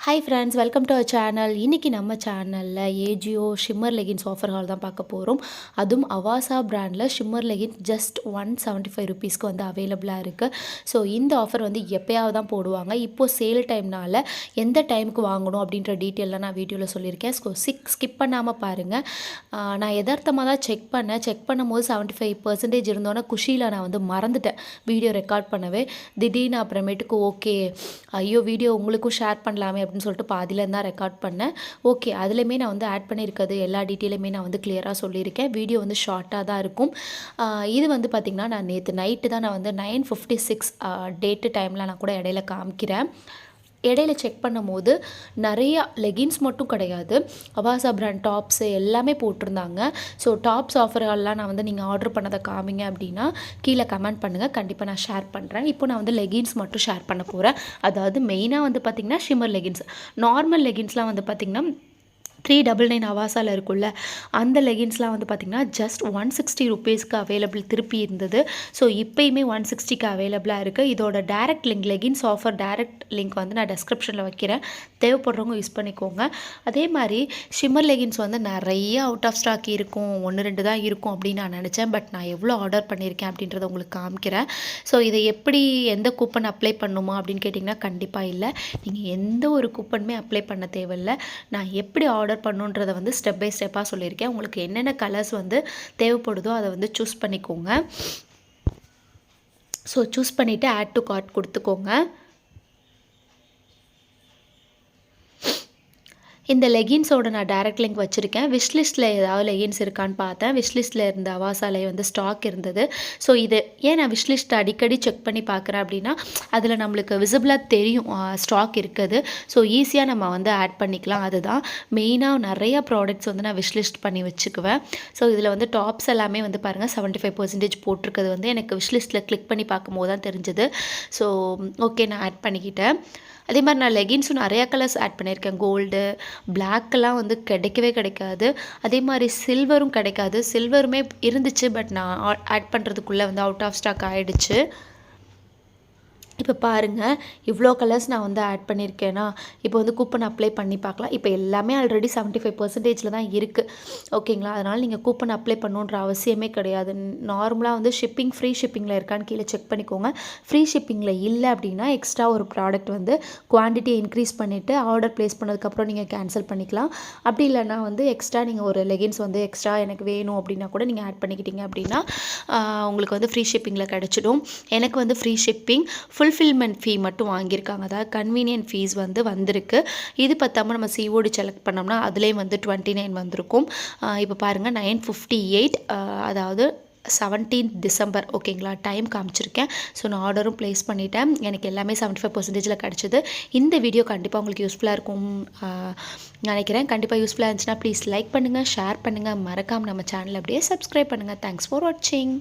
Hi friends, welcome to our channel. இன்றைக்கி நம்ம சேனலில் AJIO shimmer leggings offer haul தான் பார்க்க போகிறோம். அதுவும் அவாசா பிராண்டில் ஷிம்மர் லெகின்ஸ் ஜஸ்ட் $175 வந்து அவைலபிளாக இருக்குது. ஸோ இந்த ஆஃபர் வந்து எப்போயாவது தான் போடுவாங்க. இப்போது சேல் டைம்னால் எந்த டைமுக்கு வாங்கணும் அப்படின்ற டீட்டெயிலாம் நான் வீடியோவில் சொல்லியிருக்கேன். ஸோ ஸ்கிப் பண்ணாமல் பாருங்கள். நான் யதார்த்தமாக தான் செக் பண்ணும்போது 75% இருந்தோன்னே குஷியில் நான் வந்து மறந்துட்டேன் வீடியோ ரெக்கார்ட் பண்ணவே. திடீர்னு அப்புறமேட்டுக்கு ஓகே ஐயோ வீடியோ உங்களுக்கும் ஷேர் பண்ணலாமே அப்படின்னு சொல்லிட்டு பாதியிலேருந்து தான் ரெக்கார்ட் பண்ணேன். ஓகே, அதுலேயுமே நான் வந்து ஆட் பண்ணியிருக்கிறது எல்லா டீட்டெயிலுமே நான் வந்து கிளியராக சொல்லியிருக்கேன். வீடியோ வந்து ஷார்ட்டாக தான் இருக்கும். இது வந்து பார்த்திங்கன்னா நான் நேற்று நைட்டு தான் நான் வந்து 9:56 டேட்டு டைமில் நான் கூட இடையில காமிக்கிறேன். இடையில செக் பண்ணும்போது நிறையா லெகின்ஸ் மட்டும் கிடையாது, அவாசா பிராண்ட் டாப்ஸு எல்லாமே போட்டிருந்தாங்க. ஸோ டாப்ஸ் ஆஃபர்கள்லாம் நான் வந்து நீங்கள் ஆர்டர் பண்ணதை காமிங்க அப்படின்னா கீழே கமெண்ட் பண்ணுங்கள், கண்டிப்பாக நான் ஷேர் பண்ணுறேன். இப்போ நான் வந்து லெகின்ஸ் மட்டும் ஷேர் பண்ண போகிறேன். அதாவது மெயினாக வந்து பார்த்திங்கன்னா ஷிம்மர் லெகின்ஸ். நார்மல் லெகின்ஸ்லாம் வந்து பார்த்திங்கன்னா 399 அவாசாவில் இருக்குல்ல, அந்த லெகின்ஸ்லாம் வந்து பார்த்திங்கன்னா ஜஸ்ட் $160 அவைலபிள் திருப்பி இருந்தது. ஸோ இப்போயுமே 160 அவைலபிளாக இருக்குது. இதோட direct link, leggings offer direct link வந்து நான் டிஸ்கிரிப்ஷனில் வைக்கிறேன், தேவைப்படுறவங்க யூஸ் பண்ணிக்கோங்க. அதே மாதிரி ஷிம்மர் லெகின்ஸ் வந்து நிறைய அவுட் ஆஃப் ஸ்டாக் இருக்கும், 1-2 தான் இருக்கும் அப்படின்னு நான் நினச்சேன். பட் நான் எவ்வளோ ஆர்டர் பண்ணியிருக்கேன் அப்படின்றத உங்களுக்கு காமிக்கிறேன். ஸோ இதை எப்படி எந்த கூப்பன் அப்ளை பண்ணுமா அப்படின்னு கேட்டிங்கன்னா கண்டிப்பாக இல்லை. நீங்கள் எந்த ஒரு கூப்பனுமே அப்ளை பண்ண தேவையில்லை. நான் எப்படி ஆர்டர் பண்ணுன்றதை வந்து ஸ்டெப் பை ஸ்டெப்பாக சொல்லியிருக்கேன். உங்களுக்கு என்னென்ன கலர்ஸ் வந்து தேவைப்படுதோ அதை வந்து சூஸ் பண்ணிக்கோங்க. ஸோ சூஸ் பண்ணிவிட்டு ஆட் டு கார்ட் கொடுத்துக்கோங்க. இந்த லெகின்ஸோட நான் டேரக்ட் லிங்க் வச்சுருக்கேன். விஷ்லிஸ்ட்டில் ஏதாவது லெகின்ஸ் இருக்கான்னு பார்த்தேன். விஷ்லிஸ்ட்டில் இருந்த அவாசாலே வந்து ஸ்டாக் இருந்தது. ஸோ இது ஏன் நான் விஷ்லிஸ்ட் அடிக்கடி செக் பண்ணி பார்க்குறேன் அப்படின்னா அதில் நம்மளுக்கு விசிபிளாக தெரியும் ஸ்டாக் இருக்குது. ஸோ ஈஸியாக நம்ம வந்து ஆட் பண்ணிக்கலாம். அதுதான் மெயினாக நிறையா ப்ராடக்ட்ஸ் வந்து நான் விஷ்லிஸ்ட் பண்ணி வச்சுக்குவேன். ஸோ இதில் வந்து டாப்ஸ் எல்லாமே வந்து பாருங்கள் 75% போட்டிருக்கிறது வந்து எனக்கு விஷ்லிஸ்ட்டில் கிளிக் பண்ணி பார்க்கும்போது தான் தெரிஞ்சது. ஸோ ஓகே, நான் ஆட் பண்ணிக்கிட்டேன். அதே மாதிரி நான் லெகின்ஸும் நிறையா கலர்ஸ் ஆட் பண்ணியிருக்கேன். கோல்டு, பிளாக்கெல்லாம் வந்து கிடைக்கவே கிடைக்காது. அதே மாதிரி சில்வரும் கிடைக்காது. சில்வருமே இருந்துச்சு, பட் நான் ஆட் பண்ணுறதுக்குள்ளே வந்து அவுட் ஆஃப் ஸ்டாக் ஆகிடுச்சு. இப்போ பாருங்கள், இவ்வளோ கலர்ஸ் நான் வந்து ஆட் பண்ணியிருக்கேன்னா இப்போ வந்து கூப்பன் அப்ளை பண்ணி பார்க்கலாம். இப்போ எல்லாமே ஆல்ரெடி 75% தான் இருக்குது, ஓகேங்களா? அதனால் நீங்கள் கூப்பன் அப்ளை பண்ணணுன்ற அவசியமே கிடையாது. நார்மலாக வந்து ஃப்ரீ ஷிப்பிங்கில் இருக்கான்னு கீழே செக் பண்ணிக்கோங்க. ஃப்ரீ ஷிப்பிங்கில் இல்லை அப்படின்னா எக்ஸ்ட்ரா ஒரு ப்ராடக்ட் வந்து குவான்டிட்டியை இன்க்ரீஸ் பண்ணிவிட்டு ஆர்டர் ப்ளேஸ் பண்ணதுக்கப்புறம் நீங்கள் கேன்சல் பண்ணிக்கலாம். அப்படி இல்லைனா வந்து எக்ஸ்ட்ரா நீங்கள் ஒரு லெகின்ஸ் வந்து எக்ஸ்ட்ரா எனக்கு வேணும் அப்படின்னா கூட நீங்கள் ஆட் பண்ணிக்கிட்டீங்க அப்படின்னா உங்களுக்கு வந்து ஃப்ரீ ஷிப்பிங்கில் கிடச்சிடும். எனக்கு வந்து ஃப்ரீ ஷிப்பிங், ஃபுல்ஃபில்மெண்ட் ஃபீ மட்டும் வாங்கியிருக்காங்க. அதாவது கன்வீனியன்ட் ஃபீஸ் வந்து வந்திருக்கு. இது பத்தாமல் நம்ம சிஓடி செலக்ட் பண்ணோம்னா அதுலேயும் வந்து 29 வந்திருக்கும். இப்போ பாருங்கள் 9:58, அதாவது 17th December, ஓகேங்களா? டைம் காமிச்சிருக்கேன். ஸோ நான் ஆர்டரும் ப்ளேஸ் பண்ணிட்டேன். எனக்கு எல்லாமே 75% கிடச்சிது. இந்த வீடியோ கண்டிப்பாக உங்களுக்கு யூஸ்ஃபுல்லாக இருக்கும் நினைக்கிறேன். கண்டிப்பாக யூஸ்ஃபுல்லாக இருந்துச்சுன்னா ப்ளீஸ் லைக் பண்ணுங்கள், ஷேர் பண்ணுங்கள், மறக்காமல் நம்ம சேனல் அப்படியே சப்ஸ்கிரைப் பண்ணுங்கள். தேங்க்ஸ் ஃபார் வாட்சிங்.